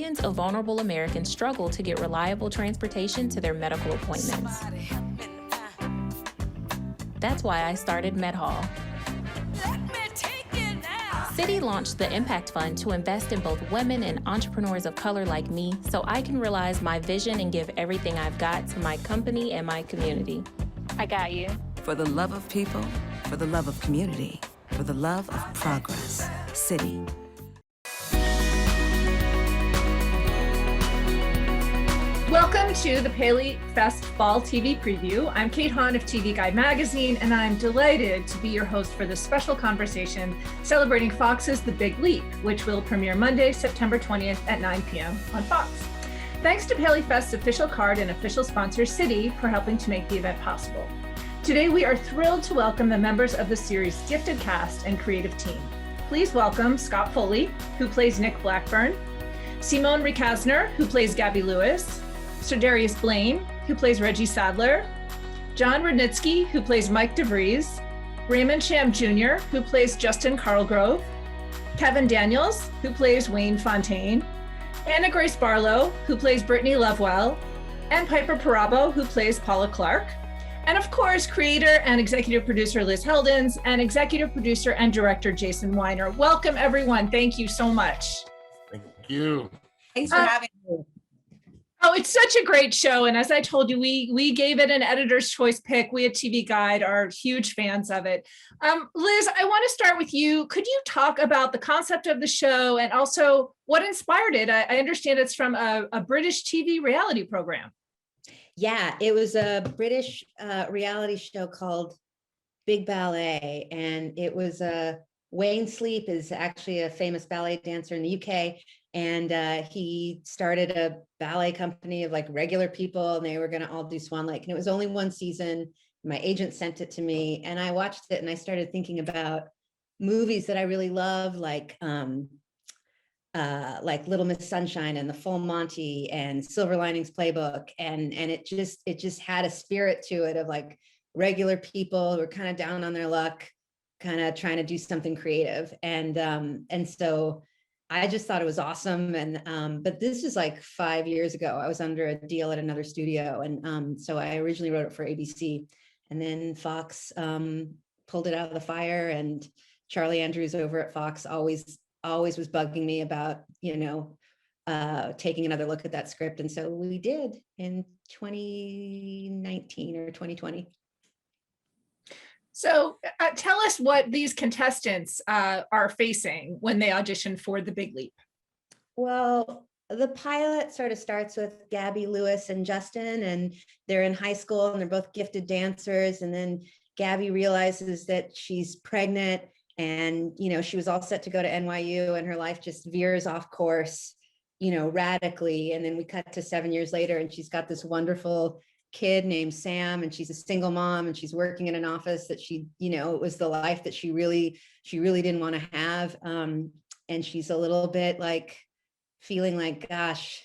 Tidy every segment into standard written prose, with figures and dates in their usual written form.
millions of vulnerable Americans struggle to get reliable transportation to their medical appointments. That's why I started MedHall. Citi launched the Impact Fund to invest in both women and entrepreneurs of color like me so I can realize my vision and give everything I've got to my company and my community. I got you. For the love of people, for the love of community, for the love of progress. Citi. Welcome to the PaleyFest Fall TV Preview. I'm Kate Hahn of TV Guide Magazine, and I'm delighted to be your host for this special conversation celebrating Fox's The Big Leap, which will premiere Monday, September 20th at 9 p.m. on Fox. Thanks to PaleyFest's official card and official sponsor, Citi, for helping to make the event possible. Today, we are thrilled to welcome the members of the series' gifted cast and creative team. Please welcome Scott Foley, who plays Nick Blackburn, Simone Rikasner, who plays Gabby Lewis, Sir Darius Blaine, who plays Reggie Sadler, John Rudnitsky, who plays Mike DeVries, Raymond Sham Jr., who plays Justin Carlgrove, Kevin Daniels, who plays Wayne Fontaine, Anna Grace Barlow, who plays Brittany Lovewell, and Piper Parabo, who plays Paula Clark. And of course, creator and executive producer Liz Heldens and executive producer and director Jason Weiner. Welcome, everyone. Thank you so much. Thank you. Thanks for having me. Oh, it's such a great show. And as I told you, we gave it an editor's choice pick. We at TV Guide are huge fans of it. Liz, I want to start with you. Could you talk about the concept of the show and also what inspired it? I understand it's from a British TV reality program. Yeah, it was a British reality show called Big Ballet. And it was Wayne Sleep is actually a famous ballet dancer in the UK. And he started a ballet company of like regular people, and they were going to all do Swan Lake. And it was only one season. My agent sent it to me, and I watched it, and I started thinking about movies that I really love, like Little Miss Sunshine and The Full Monty and Silver Linings Playbook, and it just had a spirit to it of like regular people who are kind of down on their luck, kind of trying to do something creative, and so I just thought it was awesome. And but this is like 5 years ago. I was under a deal at another studio, and so I originally wrote it for ABC, and then Fox pulled it out of the fire. And Charlie Andrews over at Fox always was bugging me about taking another look at that script, and so we did in 2019 or 2020. So tell us what these contestants are facing when they audition for The Big Leap. Well, the pilot sort of starts with Gabby Lewis and Justin, and they're in high school and they're both gifted dancers. And then Gabby realizes that she's pregnant, and, she was all set to go to NYU, and her life just veers off course, radically. And then we cut to 7 years later, and she's got this wonderful kid named Sam, and she's a single mom, and she's working in an office that it was the life that she really didn't want to have. And she's a little bit like feeling like, gosh,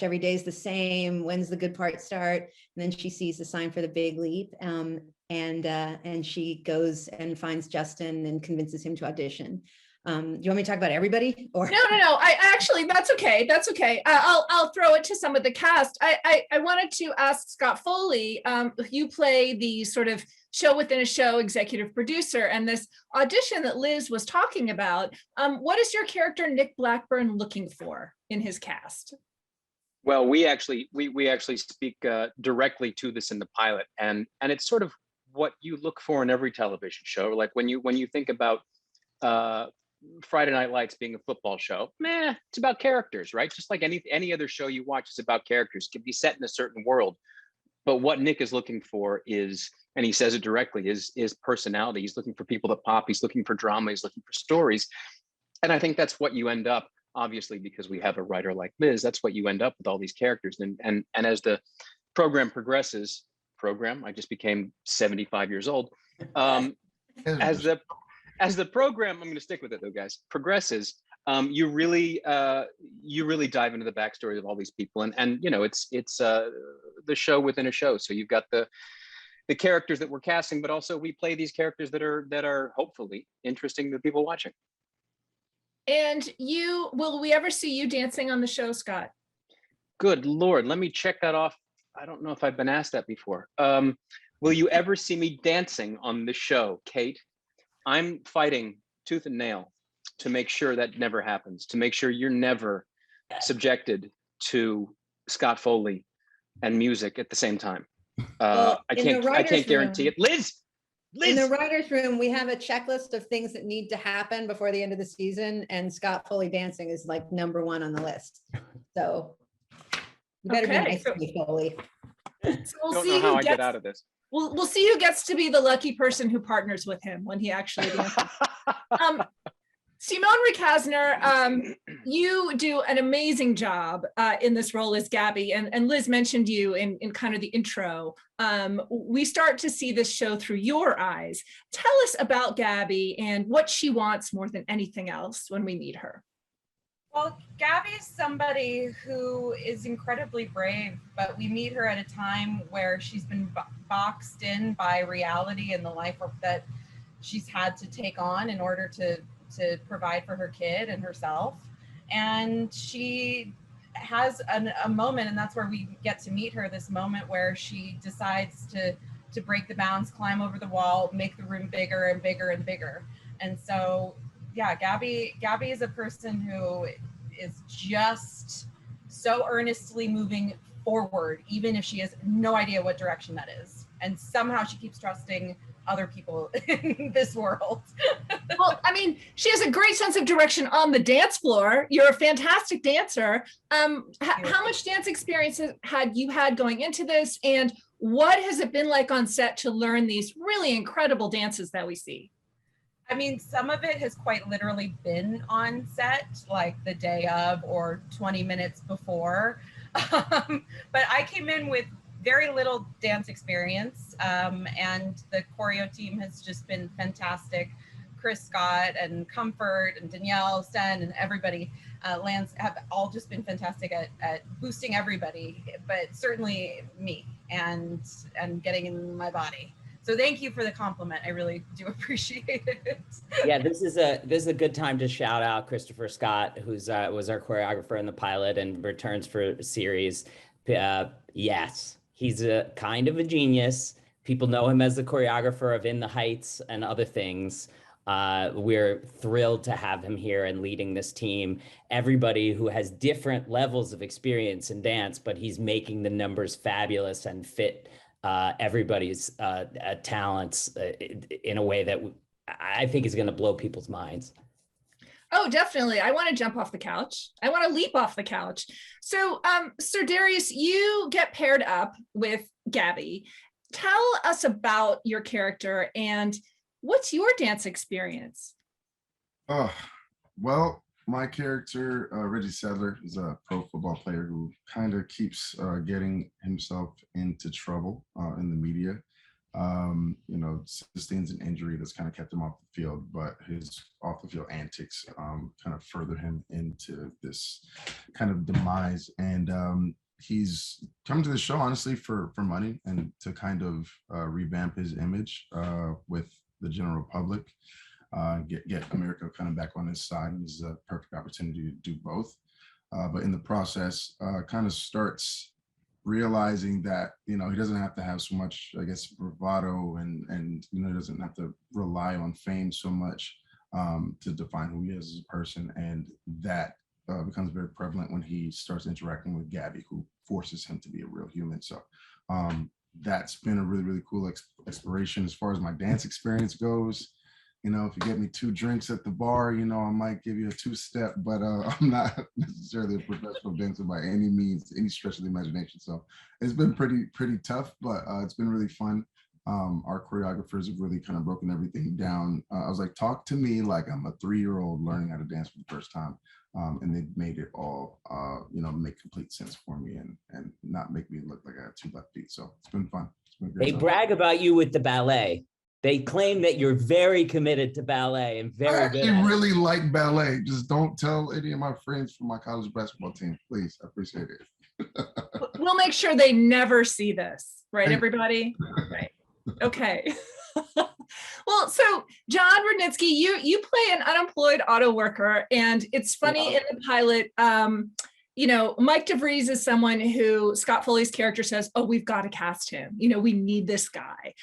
every day's the same. When's the good part start? And then she sees the sign for The Big Leap. And she goes and finds Justin and convinces him to audition. Do you want me to talk about everybody? Or No. I actually, that's okay. That's okay. I'll throw it to some of the cast. I wanted to ask Scott Foley. You play the sort of show within a show executive producer, and this audition that Liz was talking about. What is your character Nick Blackburn looking for in his cast? Well, we actually speak directly to this in the pilot, and it's sort of what you look for in every television show. Like when you think about Friday Night Lights being a football show, it's about characters, right? Just like any other show you watch is about characters. It can be set in a certain world. But what Nick is looking for is, and he says it directly, is personality. He's looking for people to pop. He's looking for drama. He's looking for stories. And I think that's what you end up, obviously, because we have a writer like Liz, that's what you end up with, all these characters. And as the program progresses, I just became 75 years old. As the program, I'm going to stick with it though, guys, progresses, you really dive into the backstories of all these people, and it's the show within a show. So you've got the characters that we're casting, but also we play these characters that are hopefully interesting to people watching. And will we ever see you dancing on the show, Scott? Good Lord, let me check that off. I don't know if I've been asked that before. Will you ever see me dancing on the show, Kate? I'm fighting tooth and nail to make sure that never happens, to make sure you're never subjected to Scott Foley and music at the same time. I can't guarantee it. Liz! In the writer's room, we have a checklist of things that need to happen before the end of the season, and Scott Foley dancing is like number one on the list. So you better be nice to me, Foley. So don't know how I get out of this. We'll see who gets to be the lucky person who partners with him when he actually dances. Simone Ricasner, you do an amazing job in this role as Gabby, and Liz mentioned you in kind of the intro. We start to see this show through your eyes. Tell us about Gabby and what she wants more than anything else when we meet her. Well, Gabby is somebody who is incredibly brave, but we meet her at a time where she's been boxed in by reality and the life that she's had to take on in order to provide for her kid and herself. And she has a moment, and that's where we get to meet her, this moment where she decides to break the bounds, climb over the wall, make the room bigger and bigger and bigger. And so, yeah, Gabby is a person who is just so earnestly moving forward, even if she has no idea what direction that is. And somehow she keeps trusting other people in this world. Well, I mean, she has a great sense of direction on the dance floor. You're a fantastic dancer. How much dance experience had you had going into this? And what has it been like on set to learn these really incredible dances that we see? I mean, some of it has quite literally been on set, like the day of or 20 minutes before. But I came in with very little dance experience, and the choreo team has just been fantastic. Chris Scott and Comfort and Danielle Sten and everybody, Lance, have all just been fantastic at boosting everybody, but certainly me and getting in my body. So thank you for the compliment. I really do appreciate it. Yeah, this is a good time to shout out Christopher Scott, who's was our choreographer in the pilot and returns for series. Yes, he's a kind of a genius. People know him as the choreographer of In the Heights and other things. We're thrilled to have him here and leading this team. Everybody who has different levels of experience in dance, but he's making the numbers fabulous and fit everybody's talents in a way that I think is going to blow people's minds. Oh, definitely. I want to jump off the couch. I want to leap off the couch. So, Sir Darius, you get paired up with Gabby. Tell us about your character and what's your dance experience? Well, my character, Reggie Sadler, is a pro football player who kind of keeps getting himself into trouble in the media. Sustains an injury that's kind of kept him off the field, but his off the field antics kind of further him into this kind of demise. And he's come to the show, honestly, for money and to kind of revamp his image with the general public. Get America kind of back on his side. This is a perfect opportunity to do both. But in the process, kind of starts realizing that, he doesn't have to have so much, I guess, bravado and he doesn't have to rely on fame so much to define who he is as a person. And that becomes very prevalent when he starts interacting with Gabby, who forces him to be a real human. So that's been a really, really cool exploration. As far as my dance experience goes, if you get me 2 drinks at the bar, I might give you a 2-step, but I'm not necessarily a professional dancer by any means, any stretch of the imagination. So it's been pretty tough, but it's been really fun. Our choreographers have really kind of broken everything down. I was like, talk to me like I'm a 3-year-old learning how to dance for the first time. And they've made it all, make complete sense for me and not make me look like I have 2 left feet. So it's been fun. It's been great. They brag about you with the ballet. They claim that you're very committed to ballet and very good. I really like ballet. Just don't tell any of my friends from my college basketball team, please. I appreciate it. We'll make sure they never see this, right, everybody? Right. Okay. Well, so John Rudnitsky, you play an unemployed auto worker, and it's funny in the pilot. Mike DeVries is someone who Scott Foley's character says, "Oh, we've got to cast him. We need this guy."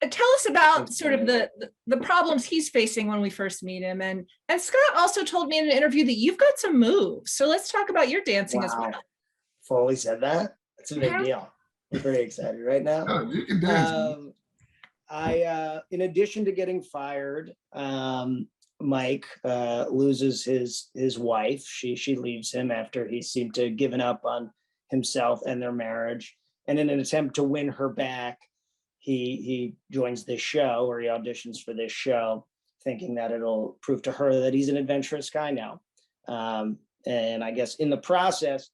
Tell us about sort of the problems he's facing when we first meet him, and Scott also told me in an interview that you've got some moves. So let's talk about your dancing as well. Foley said that. That's a big deal. I'm very excited right now. Oh, you can dance. In addition to getting fired, Mike loses his wife. She leaves him after he seemed to have given up on himself and their marriage. And in an attempt to win her back, he joins this show, or he auditions for this show, thinking that it'll prove to her that he's an adventurous guy now. And I guess in the process,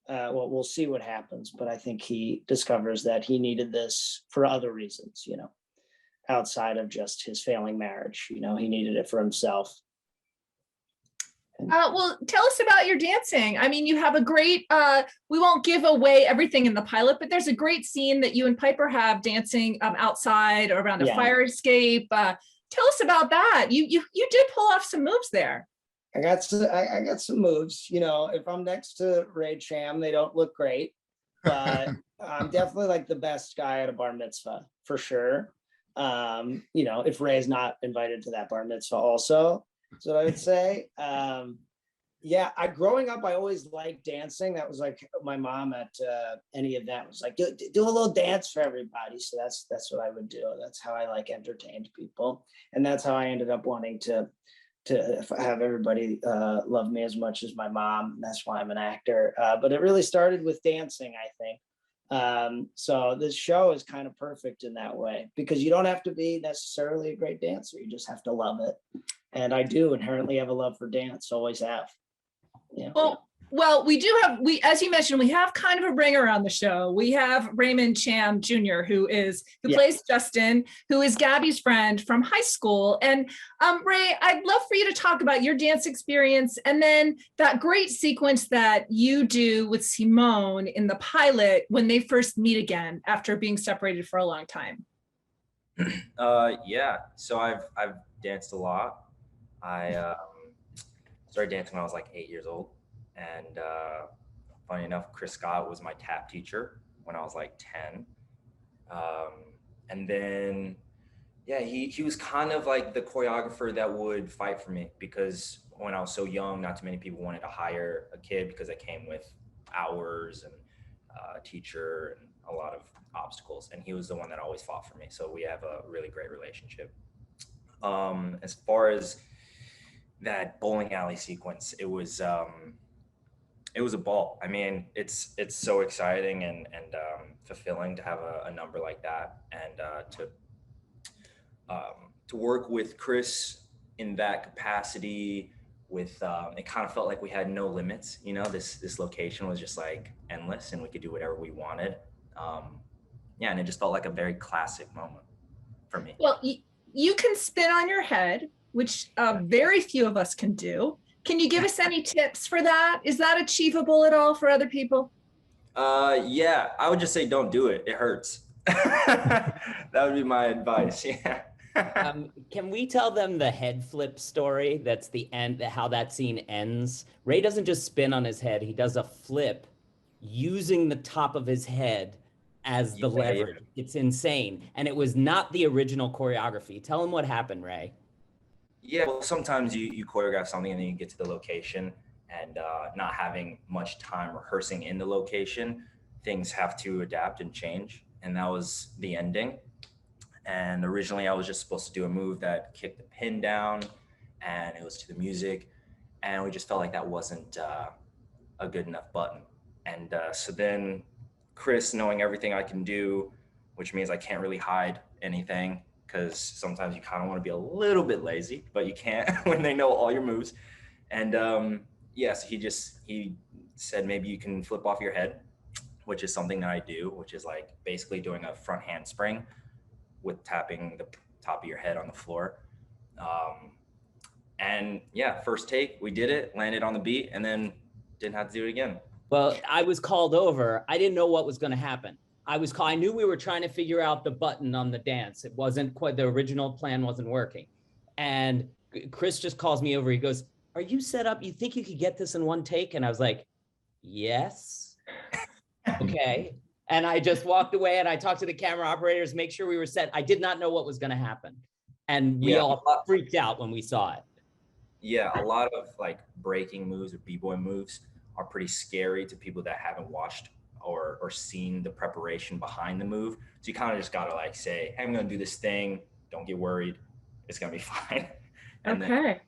we'll see what happens. But I think he discovers that he needed this for other reasons, outside of just his failing marriage. He needed it for himself. Well, tell us about your dancing. I mean, you have a great, we won't give away everything in the pilot, but there's a great scene that you and Piper have dancing outside or around a fire escape. Tell us about that. You did pull off some moves there. I got some moves. If I'm next to Ray Cham, they don't look great, but I'm definitely like the best guy at a bar mitzvah for sure. If Ray's not invited to that bar mitzvah also, that's what I would say. Growing up, I always liked dancing. That was like my mom at any event was like, do a little dance for everybody. So that's what I would do. That's how I entertained people. And that's how I ended up wanting to have everybody love me as much as my mom. And that's why I'm an actor. But it really started with dancing, I think. So this show is kind of perfect in that way, because you don't have to be necessarily a great dancer. You just have to love it. And I do inherently have a love for dance, always have. Yeah. Well, as you mentioned, we have kind of a ringer on the show. We have Raymond Cham Jr., who plays Justin, who is Gabby's friend from high school. And Ray, I'd love for you to talk about your dance experience, and then that great sequence that you do with Simone in the pilot when they first meet again after being separated for a long time. So I've danced a lot. I started dancing when I was like 8 years old. And funny enough, Chris Scott was my tap teacher when I was like 10. And then, he was kind of like the choreographer that would fight for me, because when I was so young, not too many people wanted to hire a kid because it came with hours and a teacher and a lot of obstacles. And he was the one that always fought for me. So we have a really great relationship. As far as that bowling alley sequence, it was a ball. I mean, it's so exciting and fulfilling to have a number like that, and to work with Chris in that capacity. With it kind of felt like we had no limits. This location was just like endless, and we could do whatever we wanted. And it just felt like a very classic moment for me. Well, you can spin on your head, which very few of us can do. Can you give us any tips for that? Is that achievable at all for other people? I would just say don't do it. It hurts. That would be my advice. Yeah. Can we tell them the head flip story? That's the end, how that scene ends. Ray doesn't just spin on his head. He does a flip using the top of his head as the leverage. It's insane. And it was not the original choreography. Tell them what happened, Ray. Yeah, well, sometimes you choreograph something and then you get to the location, and not having much time rehearsing in the location, things have to adapt and change. And that was the ending. And originally I was just supposed to do a move that kicked the pin down, and it was to the music. And we just felt like that wasn't a good enough button. And so then Chris, knowing everything I can do, which means I can't really hide anything, because sometimes you kind of want to be a little bit lazy, but you can't when they know all your moves. And so he said, maybe you can flip off your head, which is something that I do, which is like basically doing a front handspring with tapping the top of your head on the floor. First take, we did it, landed on the beat, and then didn't have to do it again. Well, I was called over. I didn't know what was going to happen. I knew we were trying to figure out the button on the dance. It wasn't quite, the original plan wasn't working. And Chris just calls me over. He goes, "Are you set up? You think you could get this in one take?" And I was like, "Yes." Okay. And I just walked away and I talked to the camera operators, make sure we were set. I did not know what was going to happen. And we all freaked out when we saw it. Yeah, a lot of like breaking moves or b-boy moves are pretty scary to people that haven't watched or seen the preparation behind the move. So you kind of just gotta like say, "Hey, I'm gonna do this thing. Don't get worried. It's gonna be fine." And Okay.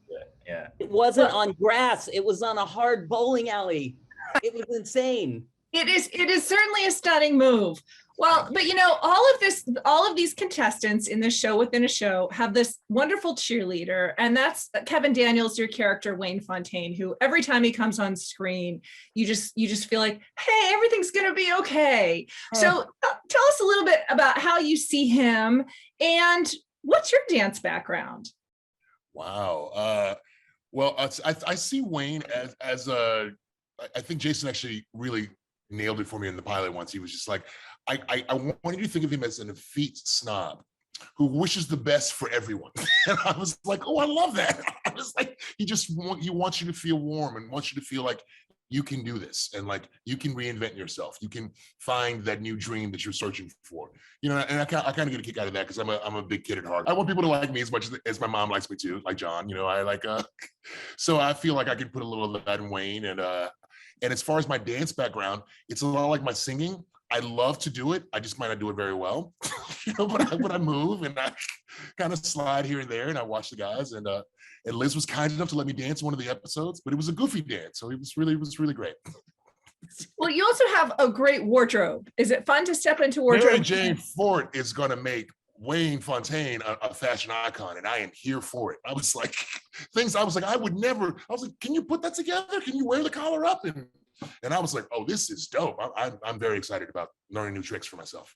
Yeah. It wasn't on grass. It was on a hard bowling alley. It was insane. It is certainly a stunning move. Well, but you know, all of these contestants in this show within a show have this wonderful cheerleader, and that's Kevin Daniels, your character Wayne Fontaine, who every time he comes on screen, you just feel like, hey, everything's gonna be okay. So tell us a little bit about how you see him and what's your dance background? Wow. Well, I see Wayne as a. I think Jason actually really nailed it for me in the pilot once. He was just like, I wanted you to think of him as an effete snob who wishes the best for everyone. And I was like, oh, I love that. I was like, he wants you to feel warm and wants you to feel like you can do this and like you can reinvent yourself. You can find that new dream that you're searching for. You know, and I kind of get a kick out of that because I'm a big kid at heart. I want people to like me as much as my mom likes me too, like John. You know, I like so I feel like I can put a little of that in Wayne. And as far as my dance background, it's a lot like my singing. I love to do it. I just might not do it very well, you know. But I move and I kind of slide here and there, and I watch the guys. And Liz was kind enough to let me dance one of the episodes, but it was a goofy dance, so it was really great. Well, you also have a great wardrobe. Is it fun to step into wardrobe? Mary Jane Fort is going to make Wayne Fontaine a fashion icon, and I am here for it. I was like, I would never. I was like, can you put that together? Can you wear the collar up? And I was like, oh, this is dope. I'm very excited about learning new tricks for myself.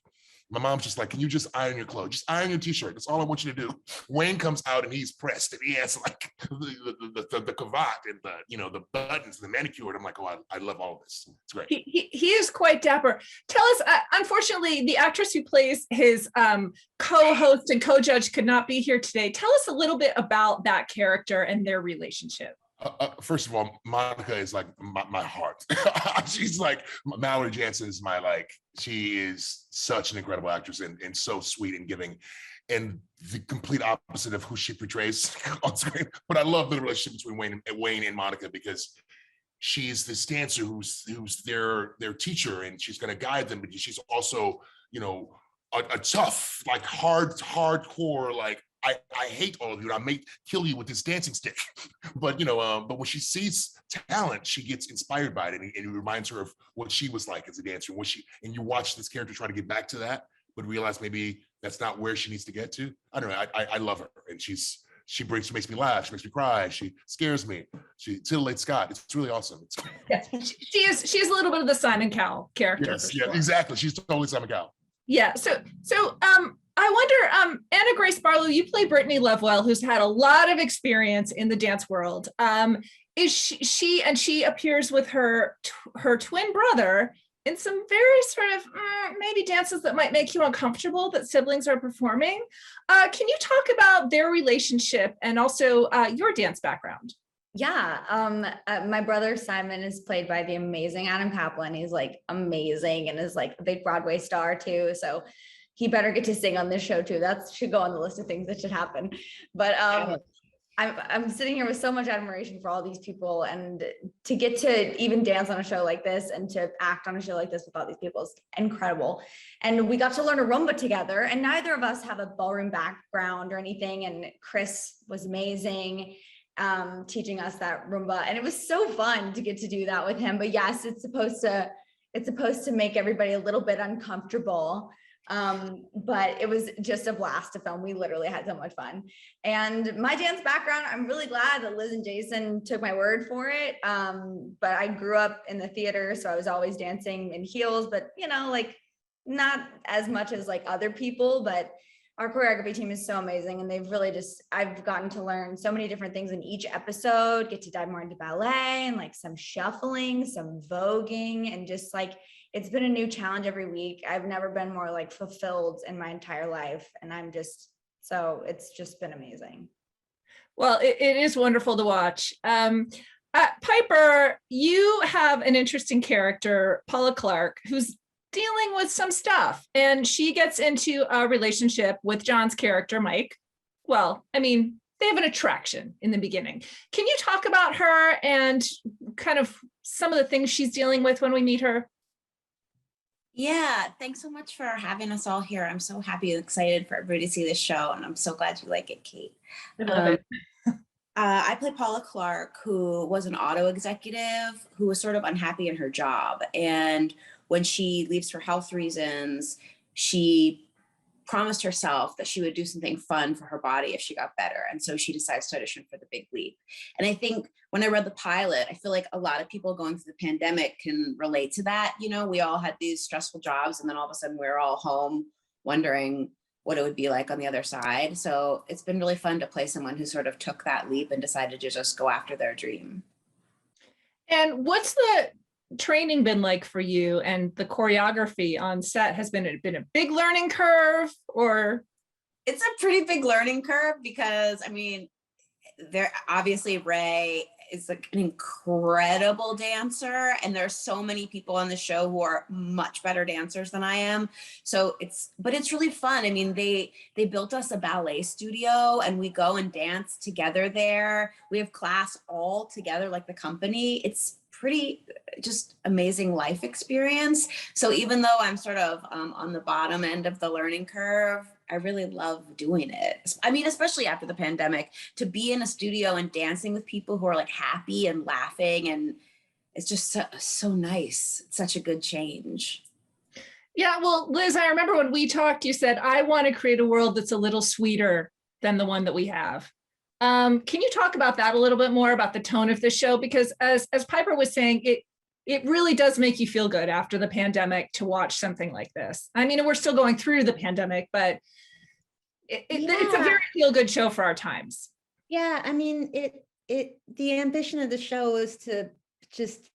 My mom's just like, can you just iron your clothes? Just iron your t-shirt. That's all I want you to do. Wayne comes out and he's pressed and he has like the cravat and the buttons, the manicure. And I'm like, oh, I love all of this. It's great. He is quite dapper. Tell us, unfortunately, the actress who plays his co-host and co-judge could not be here today. Tell us a little bit about that character and their relationship. First of all, Monica is like my heart. She's like, Mallory Jansen is she is such an incredible actress and so sweet and giving, and the complete opposite of who she portrays on screen. But I love the relationship between Wayne and Monica because she's this dancer who's their teacher and she's going to guide them, but she's also, you know, a tough, like hardcore, like, I hate all of you. I may kill you with this dancing stick. But, you know, but when she sees talent, she gets inspired by it. And it reminds her of what she was like as a dancer. And you watch this character try to get back to that, but realize maybe that's not where she needs to get to. I don't know. I love her. And she makes me laugh. She makes me cry. She scares me. She titillates Scott. It's really awesome. Yes, she is a little bit of the Simon Cowell character. Yes, yeah, exactly. She's totally Simon Cowell. Yeah. So I wonder, Anna Grace Barlow, you play Brittany Lovewell, who's had a lot of experience in the dance world. Is she appears with her twin brother in some very sort of maybe dances that might make you uncomfortable that siblings are performing. Can you talk about their relationship and also your dance background? Yeah, my brother Simon is played by the amazing Adam Kaplan. He's like amazing and is like a big Broadway star too. So he better get to sing on this show too. That should go on the list of things that should happen. But I'm sitting here with so much admiration for all these people, and to get to even dance on a show like this and to act on a show like this with all these people is incredible. And we got to learn a rumba together, and neither of us have a ballroom background or anything. And Chris was amazing, teaching us that rumba, and it was so fun to get to do that with him. But yes, it's supposed to make everybody a little bit uncomfortable. But it was just a blast to film. We literally had so much fun. And my dance background, I'm really glad that Liz and Jason took my word for it. But I grew up in the theater, so I was always dancing in heels, but you know, like not as much as like other people, but our choreography team is so amazing. And they've really I've gotten to learn so many different things in each episode, get to dive more into ballet and like some shuffling, some voguing, and just like, it's been a new challenge every week. I've never been more like fulfilled in my entire life. And it's just been amazing. Well, it is wonderful to watch. Piper, you have an interesting character, Paula Clark, who's dealing with some stuff, and she gets into a relationship with John's character, Mike. Well, I mean, they have an attraction in the beginning. Can you talk about her and kind of some of the things she's dealing with when we meet her? Yeah, thanks so much for having us all here. I'm so happy and excited for everybody to see this show, and I'm so glad you like it, Kate. I love it. I play Paula Clark, who was an auto executive who was sort of unhappy in her job. And when she leaves for health reasons, she promised herself that she would do something fun for her body if she got better. And so she decides to audition for the big leap. And I think when I read the pilot, I feel like a lot of people going through the pandemic can relate to that. You know, we all had these stressful jobs, and then all of a sudden we're all home wondering what it would be like on the other side. So it's been really fun to play someone who sort of took that leap and decided to just go after their dream. And what's the training been like for you, and the choreography on set? Has been a big learning curve, or? It's a pretty big learning curve because, I mean, there obviously Ray is like an incredible dancer, and there's so many people on the show who are much better dancers than I am. So it's really fun. I mean, they built us a ballet studio, and we go and dance together there. We have class all together, like the company. It's pretty just amazing life experience. So even though I'm sort of on the bottom end of the learning curve, I really love doing it. I mean, especially after the pandemic, to be in a studio and dancing with people who are like happy and laughing, and it's just so nice. It's such a good change. Yeah, well, Liz, I remember when we talked, you said, I want to create a world that's a little sweeter than the one that we have. Can you talk about that a little bit more, about the tone of the show? Because as Piper was saying, it really does make you feel good after the pandemic to watch something like this. I mean, we're still going through the pandemic, but it's a very feel-good show for our times. Yeah, I mean, the ambition of the show is to just,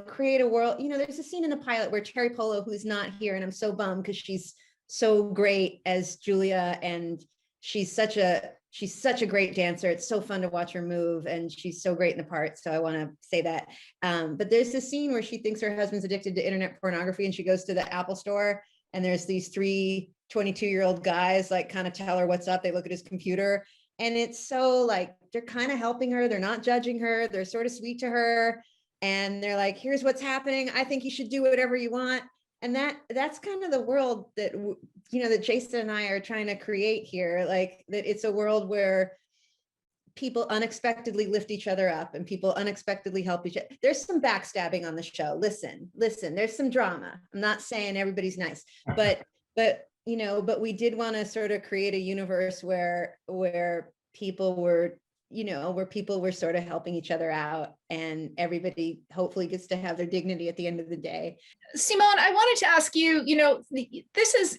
create a world. There's a scene in the pilot where Terry Polo, who's not here, and I'm so bummed because she's so great as Julia, and she's such a great dancer. It's so fun to watch her move, and she's so great in the part. So I want to say that. But there's this scene where she thinks her husband's addicted to internet pornography, and she goes to the Apple store, and there's these 3 22-year-old guys like kind of tell her what's up. They look at his computer, and it's so like, they're kind of helping her. They're not judging her. They're sort of sweet to her. And they're like, here's what's happening. I think you should do whatever you want. And that's kind of the world that, that Jason and I are trying to create here. Like, that it's a world where people unexpectedly lift each other up, and people unexpectedly help each other. There's some backstabbing on the show. Listen, there's some drama. I'm not saying everybody's nice, but we did want to sort of create a universe where people were, where people were sort of helping each other out, and everybody hopefully gets to have their dignity at the end of the day. Simone, I wanted to ask you, this is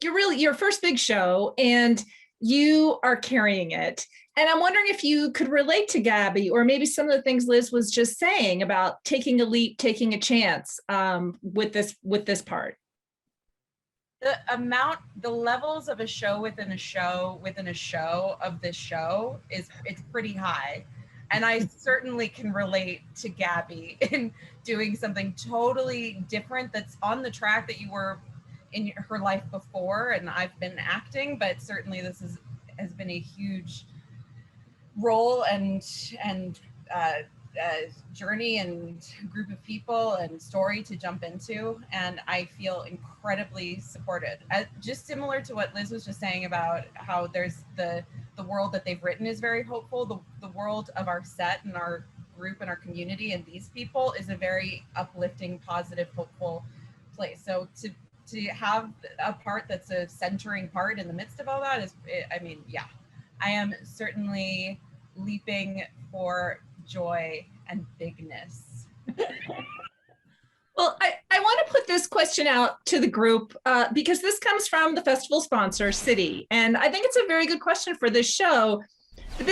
your first big show, and you are carrying it. And I'm wondering if you could relate to Gabby, or maybe some of the things Liz was just saying about taking a leap, taking a chance with this part. The levels of a show within a show of this show it's pretty high. And I certainly can relate to Gabby in doing something totally different that's on the track that you were in her life before. And I've been acting, but certainly this has been a huge role and journey and group of people and story to jump into, and I feel incredibly supported. Just similar to what Liz was just saying about how there's the world that they've written is very hopeful. The world of our set and our group and our community and these people is a very uplifting, positive, hopeful place. So to have a part that's a centering part in the midst of all that I am certainly leaping for joy and bigness. Well, I want to put this question out to the group because this comes from the festival sponsor, Citi. And I think it's a very good question for this show. The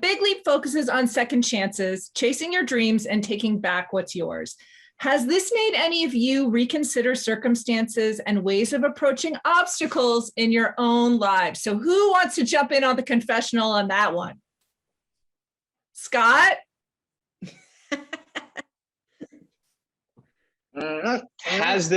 Big Leap focuses on second chances, chasing your dreams, and taking back what's yours. Has this made any of you reconsider circumstances and ways of approaching obstacles in your own lives? So who wants to jump in on the confessional on that one? Scott? Rephrase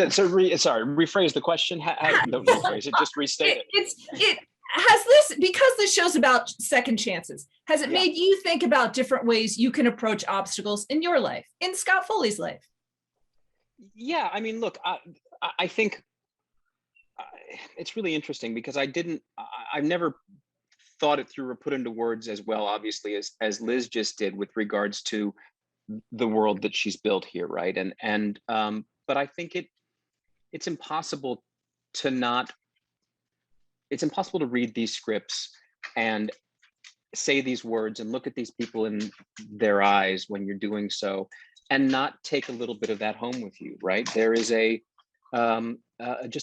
the question. Don't rephrase it, just restate it. It has this, because this show's about second chances, has it made you think about different ways you can approach obstacles in your life, in Scott Foley's life? Yeah, I mean, look, I think it's really interesting because I've never thought it through or put into words as well, obviously, as Liz just did with regards to the world that she's built here, right? But I think it's impossible to read these scripts and say these words and look at these people in their eyes when you're doing so and not take a little bit of that home with you, right? There is just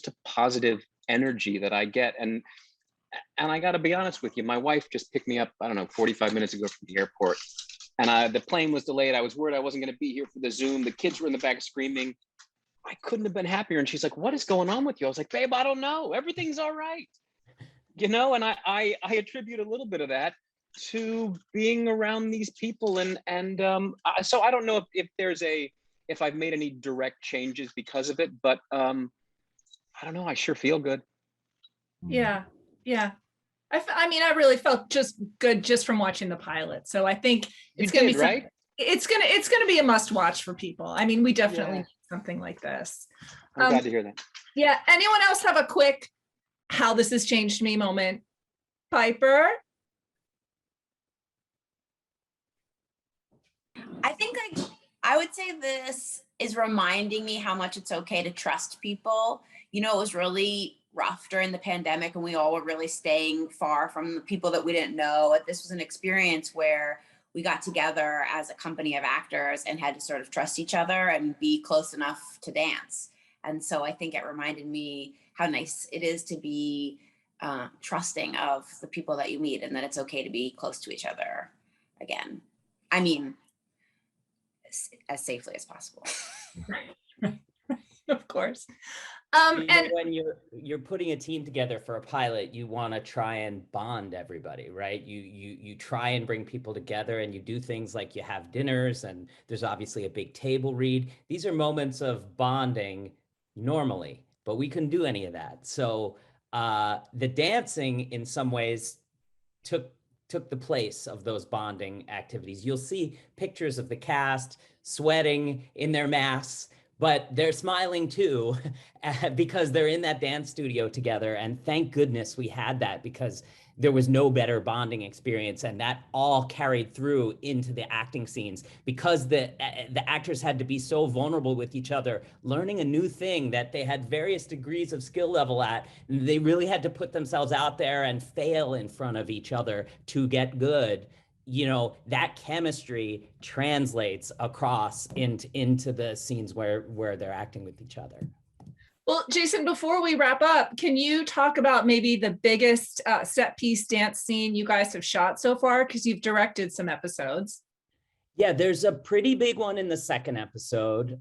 a positive energy that I get. And I got to be honest with you, my wife just picked me up, I don't know, 45 minutes ago from the airport. And the plane was delayed. I was worried I wasn't going to be here for the Zoom. The kids were in the back screaming. I couldn't have been happier. And she's like, what is going on with you? I was like, babe, I don't know. Everything's all right. And I attribute a little bit of that to being around these people. So I don't know if I've made any direct changes because of it, but I don't know. I sure feel good. Yeah. I really felt just good just from watching the pilot. So I think it's going to be right. It's going to be a must watch for people. I mean, we definitely need something like this. I'm glad to hear that. Yeah. Anyone else have a quick how this has changed me moment? Piper? I think I would say this is reminding me how much it's okay to trust people. It was really rough during the pandemic and we all were really staying far from the people that we didn't know. This was an experience where we got together as a company of actors and had to sort of trust each other and be close enough to dance. And so I think it reminded me how nice it is to be trusting of the people that you meet and that it's okay to be close to each other again. I mean, as safely as possible. Right. Of course. When you're putting a team together for a pilot, you want to try and bond everybody, right? You try and bring people together, and you do things like you have dinners, and there's obviously a big table read. These are moments of bonding normally, but we couldn't do any of that. So the dancing, in some ways, took the place of those bonding activities. You'll see pictures of the cast sweating in their masks, but they're smiling too because they're in that dance studio together. And thank goodness we had that, because there was no better bonding experience. And that all carried through into the acting scenes because the actors had to be so vulnerable with each other, learning a new thing that they had various degrees of skill level at. They really had to put themselves out there and fail in front of each other to get good. That chemistry translates across into the scenes where they're acting with each other. Well, Jason, before we wrap up, can you talk about maybe the biggest set piece dance scene you guys have shot so far? Because you've directed some episodes. Yeah, there's a pretty big one in the second episode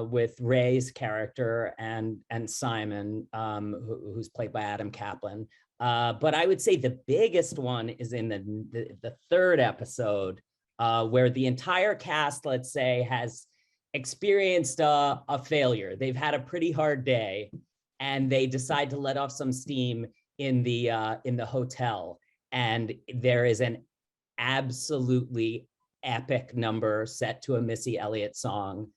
with Ray's character and Simon, who's played by Adam Kaplan. But I would say the biggest one is in the third episode, where the entire cast, let's say, has experienced a failure. They've had a pretty hard day, and they decide to let off some steam in the hotel. And there is an absolutely epic number set to a Missy Elliott song.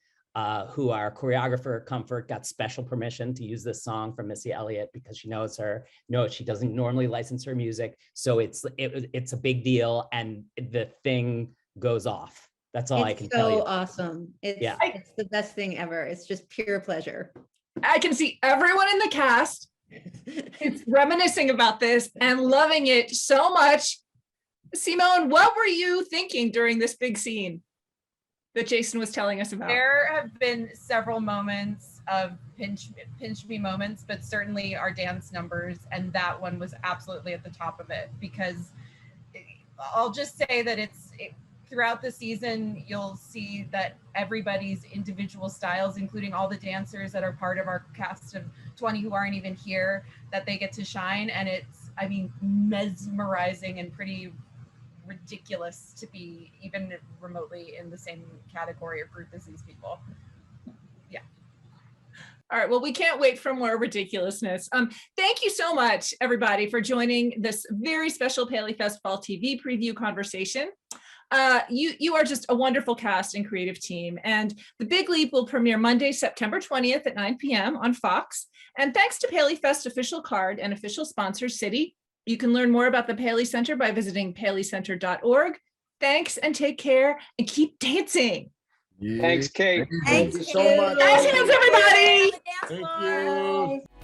Who our choreographer Comfort got special permission to use this song from Missy Elliott because she knows her. No, she doesn't normally license her music, so it's a big deal, and the thing goes off. That's all I can tell you. It's so awesome. It's the best thing ever. It's just pure pleasure. I can see everyone in the cast is reminiscing about this and loving it so much. Simone, what were you thinking during this big scene that Jason was telling us about? There have been several moments of pinch me moments, but certainly our dance numbers, and that one was absolutely at the top of it, because I'll just say that throughout the season, you'll see that everybody's individual styles, including all the dancers that are part of our cast of 20 who aren't even here, that they get to shine. And it's, I mean, mesmerizing and pretty ridiculous to be even remotely in the same category or group as these people. Yeah. All right, well, we can't wait for more ridiculousness. Thank you so much, everybody, for joining this very special PaleyFest Fall TV preview conversation. You are just a wonderful cast and creative team. And The Big Leap will premiere Monday, September 20th at 9 p.m. on Fox. And thanks to PaleyFest official card and official sponsor, Citi. You can learn more about the Paley Center by visiting paleycenter.org. Thanks and take care and keep dancing. Thanks, Kate. Thank you so much. Nice hands, everybody. Thank you.